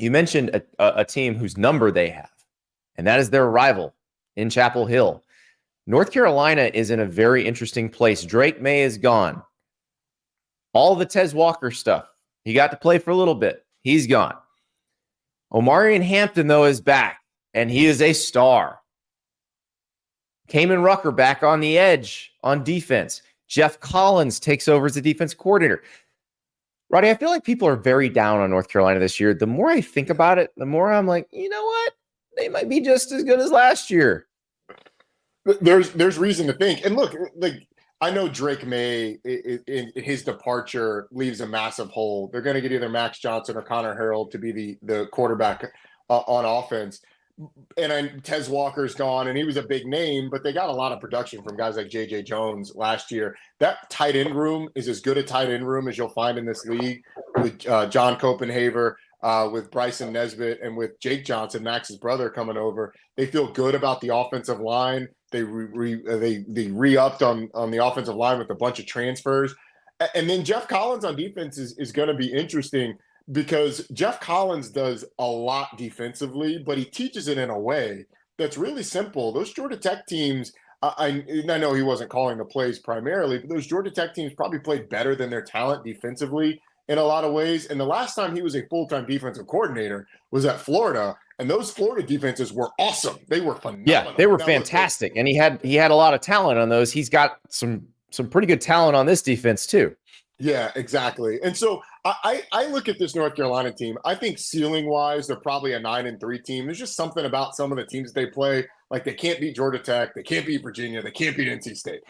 You mentioned a team whose number they have, and that is their rival in Chapel Hill. North Carolina is in a very interesting place. Drake May is gone. All the Tez Walker stuff, he got to play for a little bit. He's gone. Omarion Hampton, though, is back, and he is a star. Kamen Rucker back on the edge on defense. Jeff Collins takes over as the defense coordinator. Roddy, I feel like people are very down on North Carolina this year. The more I think about it, the more I'm like, you know what? They might be just as good as last year. There's reason to think. And look, like, I know Drake May, in his departure, leaves a massive hole. They're going to get either Max Johnson or Connor Herald to be the quarterback on offense. And Tez Walker's gone, and he was a big name, but they got a lot of production from guys like J.J. Jones last year. That tight end room is as good a tight end room as you'll find in this league, with John Copenhaver, with Bryson Nesbitt, and with Jake Johnson, Max's brother, coming over. They feel good about the offensive line. They re-upped on the offensive line with a bunch of transfers. And then Jeff Collins on defense is going to be interesting, because Jeff Collins does a lot defensively, but he teaches it in a way that's really simple. Those Georgia Tech teams, I know he wasn't calling the plays primarily, but those Georgia Tech teams probably played better than their talent defensively in a lot of ways. And the last time he was a full-time defensive coordinator was at Florida, and those Florida defenses were awesome. They were phenomenal. Yeah, they were fantastic, and he had a lot of talent on those. He's got some pretty good talent on this defense too. Yeah, exactly. And so I look at this North Carolina team. I think ceiling-wise, they're probably a 9-3 team. There's just something about some of the teams they play. Like, they can't beat Georgia Tech. They can't beat Virginia. They can't beat NC State.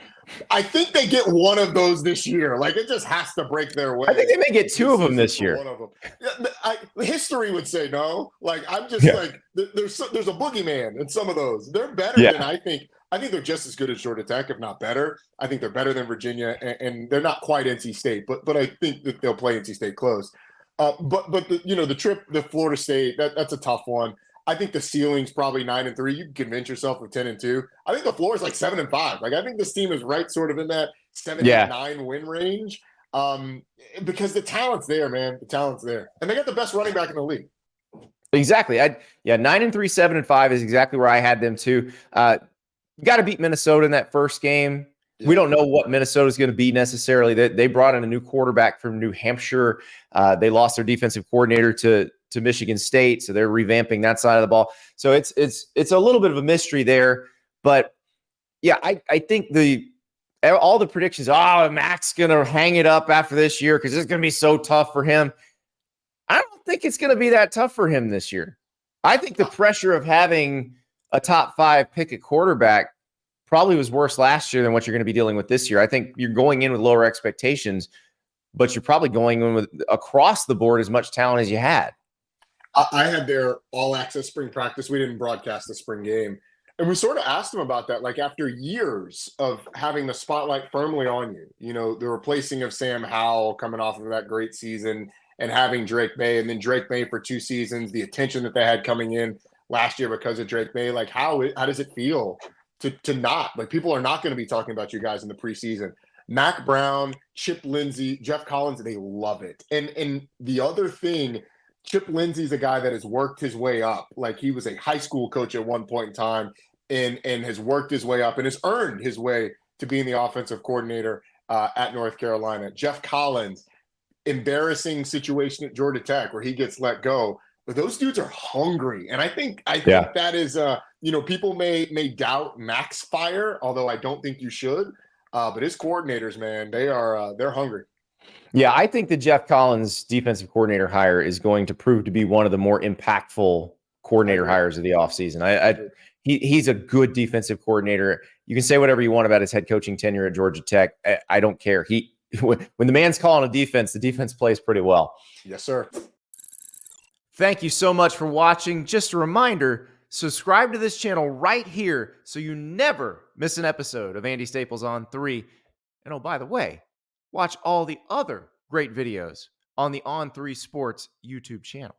I think they get one of those this year. Like, it just has to break their way. I think they may get two of them this year. One of them. Yeah, history would say no. Like, I'm just like, there's a boogeyman in some of those. They're better than I think. I think they're just as good as Georgia Tech, if not better. I think they're better than Virginia, and they're not quite NC State, but I think that they'll play NC State close. But the trip to Florida State, that's a tough one. I think the ceiling's probably 9-3. You can convince yourself of 10-2. I think the floor is like 7-5. Like, I think this team is right sort of in that 7-9 win range, because the talent's there, man. The talent's there, and they got the best running back in the league. Exactly. 9-3, 7-5 is exactly where I had them too. You got to beat Minnesota in that first game. Yeah. We don't know what Minnesota is going to be necessarily. They brought in a new quarterback from New Hampshire. They lost their defensive coordinator to Michigan State, so they're revamping that side of the ball. So it's a little bit of a mystery there. But yeah, I think all the predictions, Mac's going to hang it up after this year because it's going to be so tough for him. I don't think it's going to be that tough for him this year. I think the pressure of having a top 5 pick at quarterback probably was worse last year than what you're going to be dealing with this year. I think you're going in with lower expectations, but you're probably going in with across the board as much talent as you had. I had their all-access spring practice. We didn't broadcast the spring game. And we sort of asked them about that, like, after years of having the spotlight firmly on you, the replacing of Sam Howell coming off of that great season and having Drake May, and then Drake May for 2 seasons, the attention that they had coming in last year because of Drake May. Like, how does it feel to not, like, people are not going to be talking about you guys in the preseason? Mack Brown, Chip Lindsey, Jeff Collins, they love it. And the other thing, Chip Lindsey's a guy that has worked his way up. Like, he was a high school coach at one point in time and has worked his way up and has earned his way to being the offensive coordinator at North Carolina. Jeff Collins, embarrassing situation at Georgia Tech where he gets let go. But those dudes are hungry. And I think that is, people may doubt Mack's fire, although I don't think you should. But his coordinators, man, they're hungry. Yeah, I think the Jeff Collins defensive coordinator hire is going to prove to be one of the more impactful coordinator hires of the offseason. He's a good defensive coordinator. You can say whatever you want about his head coaching tenure at Georgia Tech. I don't care. When the man's calling a defense, the defense plays pretty well. Yes, sir. Thank you so much for watching. Just a reminder, subscribe to this channel right here so you never miss an episode of Andy Staples on 3. And oh, by the way, watch all the other great videos on the On3 Sports YouTube channel.